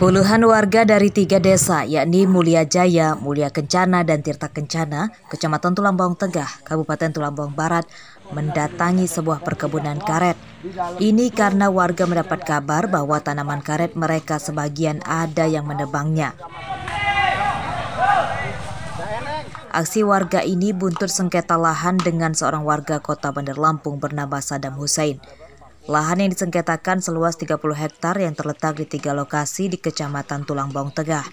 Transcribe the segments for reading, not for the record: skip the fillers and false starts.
Puluhan warga dari 3 desa yakni Mulia Jaya, Mulia Kencana, dan Tirta Kencana, Kecamatan Tulambong Tengah, Kabupaten Tulambong Barat, mendatangi sebuah perkebunan karet. Ini karena warga mendapat kabar bahwa tanaman karet mereka sebagian ada yang menebangnya. Aksi warga ini buntut sengketa lahan dengan seorang warga kota Bandar Lampung bernama Saddam Hussein. Lahan yang disengketakan seluas 30 hektar yang terletak di 3 lokasi di Kecamatan Tulambong Tengah.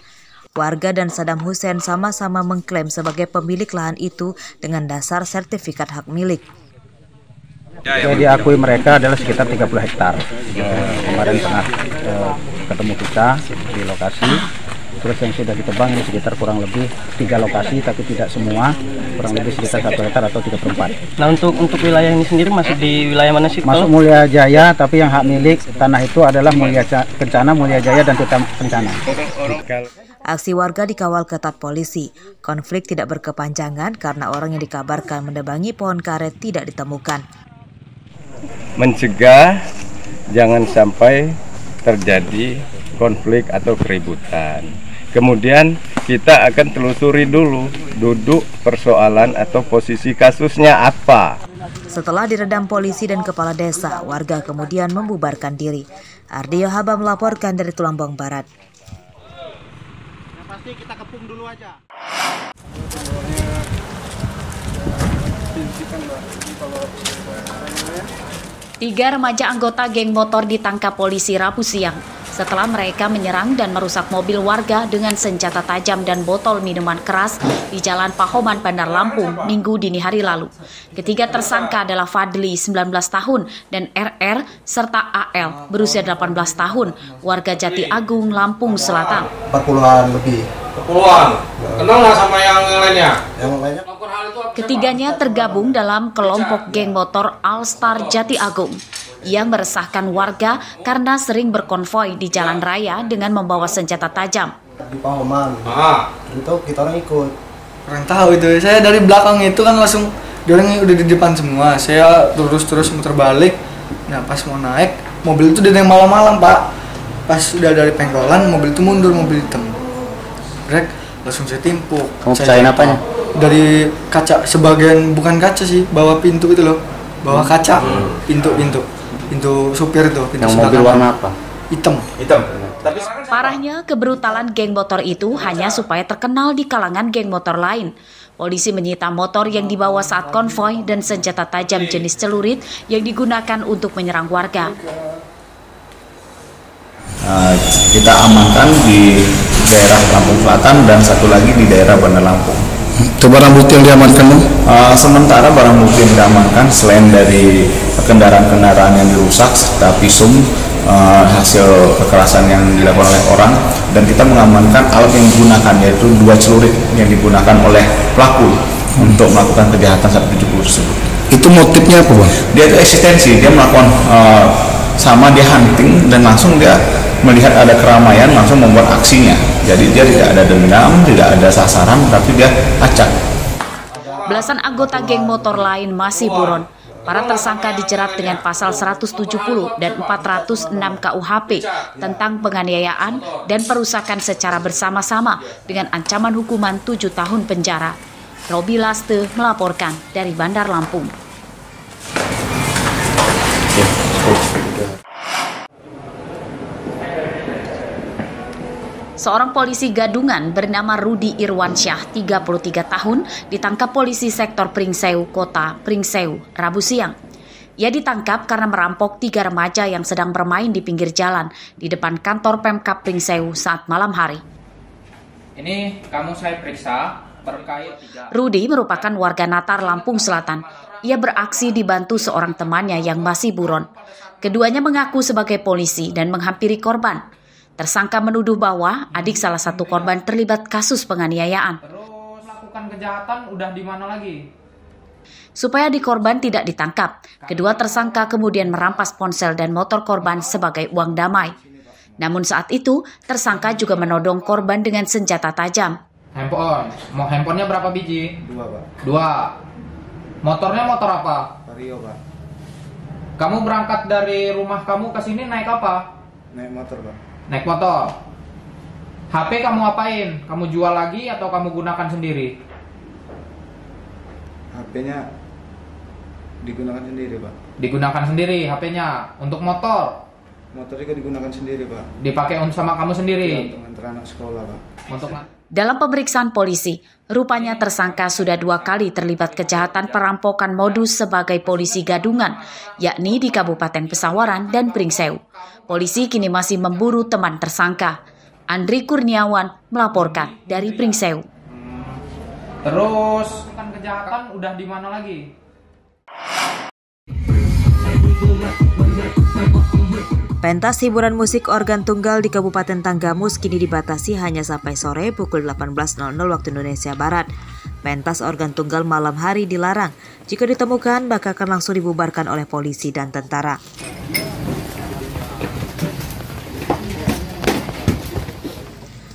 Warga dan Saddam Hussein sama-sama mengklaim sebagai pemilik lahan itu dengan dasar sertifikat hak milik. Yang diakui mereka adalah sekitar 30 hektar. Kemarin pernah ketemu kita di lokasi. Terus yang sudah ditebang ini sekitar kurang lebih 3 lokasi, tapi tidak semua, kurang lebih sekitar 1 hektar atau 3/4. Nah untuk wilayah ini sendiri masuk di wilayah mana sih? Masuk Mulia Jaya, tapi yang hak milik tanah itu adalah Mulia Kencana, Mulia Jaya, dan Tirta Kencana. Aksi warga dikawal ketat polisi. Konflik tidak berkepanjangan karena orang yang dikabarkan menebangi pohon karet tidak ditemukan. Mencegah jangan sampai terjadi konflik atau keributan. Kemudian kita akan telusuri dulu duduk persoalan atau posisi kasusnya apa. Setelah diredam polisi dan kepala desa, warga kemudian membubarkan diri. Ardio Haba melaporkan dari Tulambong Barat. Yang pasti kita kepung dulu aja. Tiga remaja anggota geng motor ditangkap polisi Rabu siang setelah mereka menyerang dan merusak mobil warga dengan senjata tajam dan botol minuman keras di Jalan Pahoman, Bandar Lampung, Minggu dini hari lalu. Ketiga tersangka adalah Fadli, 19 tahun, dan RR, serta AL, berusia 18 tahun, warga Jati Agung, Lampung Selatan. 40-an lebih. 40-an? Kenal nggak sama yang lainnya? Yang lainnya? Ketiganya tergabung dalam kelompok geng motor All Star Jati Agung yang meresahkan warga karena sering berkonvoi di jalan raya dengan membawa senjata tajam. Di Pahoman, itu kita orang ikut. Kurang tahu itu, saya dari belakang itu kan langsung, dia orang udah di depan semua, saya terus muter balik. Nah pas mau naik, mobil itu dari malam-malam pak. Pas udah dari pengkolan, mobil itu mundur, mobil hitam. Brek, langsung saya timpuk. Kamu pecahin apanya? Dari kaca, sebagian bukan kaca sih, bawah pintu itu loh. Bawah kaca, pintu supir itu. Yang mobil warna apa? Hitam. Parahnya, kebrutalan geng motor itu hanya supaya terkenal di kalangan geng motor lain. Polisi menyita motor yang dibawa saat konvoi dan senjata tajam jenis celurit yang digunakan untuk menyerang warga. Kita amankan di daerah Lampung Selatan dan satu lagi di daerah Bandar Lampung. Itu barang bukti yang diamankan? Sementara barang bukti yang diamankan selain dari kendaraan-kendaraan yang dirusak serta visum hasil kekerasan yang dilakukan oleh orang, dan kita mengamankan alat yang digunakan, yaitu 2 celurit yang digunakan oleh pelaku untuk melakukan kejahatan 170 tersebut. Itu motifnya apa, Bang? Dia itu eksistensi, dia melakukan dia hunting dan langsung dia melihat ada keramaian langsung membuat aksinya. Jadi dia tidak ada dendam, tidak ada sasaran, tapi dia acak. Belasan anggota geng motor lain masih buron. Para tersangka dijerat dengan pasal 170 dan 406 KUHP tentang penganiayaan dan perusakan secara bersama-sama dengan ancaman hukuman 7 tahun penjara. Robi Laste melaporkan dari Bandar Lampung. Seorang polisi gadungan bernama Rudi Irwansyah, 33 tahun, ditangkap polisi sektor Pringsewu, kota Pringsewu, Rabu siang. Ia ditangkap karena merampok 3 remaja yang sedang bermain di pinggir jalan di depan kantor Pemkab Pringsewu saat malam hari. Ini kamu saya periksa terkait 3. Rudi merupakan warga Natar, Lampung Selatan. Ia beraksi dibantu seorang temannya yang masih buron. Keduanya mengaku sebagai polisi dan menghampiri korban. Tersangka menuduh bahwa adik salah satu korban terlibat kasus penganiayaan. Terus melakukan kejahatan udah di mana lagi? Supaya adik korban tidak ditangkap, kedua tersangka kemudian merampas ponsel dan motor korban sebagai uang damai. Namun saat itu, tersangka juga menodong korban dengan senjata tajam. Handphonenya berapa biji? 2, Pak. 2. Motornya motor apa? Vario, Pak. Kamu berangkat dari rumah kamu ke sini naik apa? Naik motor, Pak. Naik motor. HP kamu apain? Kamu jual lagi atau kamu gunakan sendiri? HP-nya digunakan sendiri, Pak. Digunakan sendiri HP-nya untuk motor. Motor juga digunakan sendiri, Pak. Dipakai sama kamu sendiri? Ya, untuk antar anak sekolah, Pak. Dalam pemeriksaan polisi, rupanya tersangka sudah 2 kali terlibat kejahatan perampokan modus sebagai polisi gadungan, yakni di Kabupaten Pesawaran dan Pringsewu. Polisi kini masih memburu teman tersangka. Andri Kurniawan melaporkan dari Pringsewu. Terus kan kejahatan udah di mana lagi? Pentas hiburan musik organ tunggal di Kabupaten Tanggamus kini dibatasi hanya sampai sore pukul 18.00 waktu Indonesia Barat. Pentas organ tunggal malam hari dilarang. Jika ditemukan, maka akan langsung dibubarkan oleh polisi dan tentara.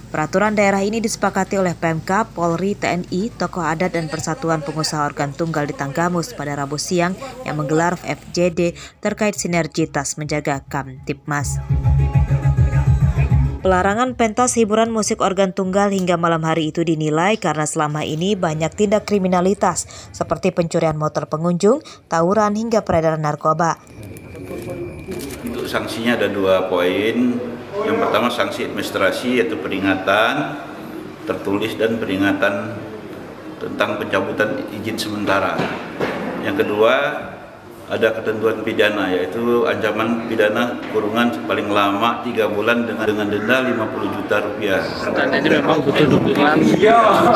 Peraturan daerah ini disepakati oleh Pemkab, Polri, TNI, tokoh adat dan Persatuan Pengusaha Organ Tunggal di Tanggamus pada Rabu siang yang menggelar FJD terkait sinergitas menjaga Kamtibmas. Pelarangan pentas hiburan musik organ tunggal hingga malam hari itu dinilai karena selama ini banyak tindak kriminalitas seperti pencurian motor pengunjung, tawuran hingga peredaran narkoba. Untuk sanksinya ada 2 poin. Yang pertama sanksi administrasi yaitu peringatan tertulis dan peringatan tentang pencabutan izin sementara. Yang kedua ada ketentuan pidana yaitu ancaman pidana kurungan paling lama 3 bulan dengan denda 50 juta rupiah. Dan ini memang butuh dukungan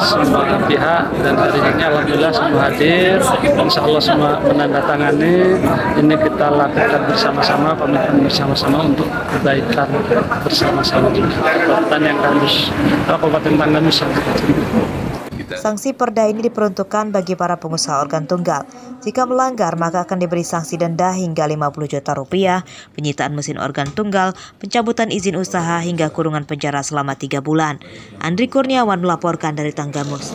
semua pihak dan hari ini alhamdulillah semua hadir. Insya Allah semua menandatangani. Ini kita lakukan bersama-sama, komitmen bersama-sama untuk kebaikan bersama-sama. Kekuatan yang harus Kabupaten Tanggamus. Sanksi perda ini diperuntukkan bagi para pengusaha organ tunggal. Jika melanggar, maka akan diberi sanksi denda hingga 50 juta rupiah, penyitaan mesin organ tunggal, pencabutan izin usaha hingga kurungan penjara selama 3 bulan. Andri Kurniawan melaporkan dari Tanggamus.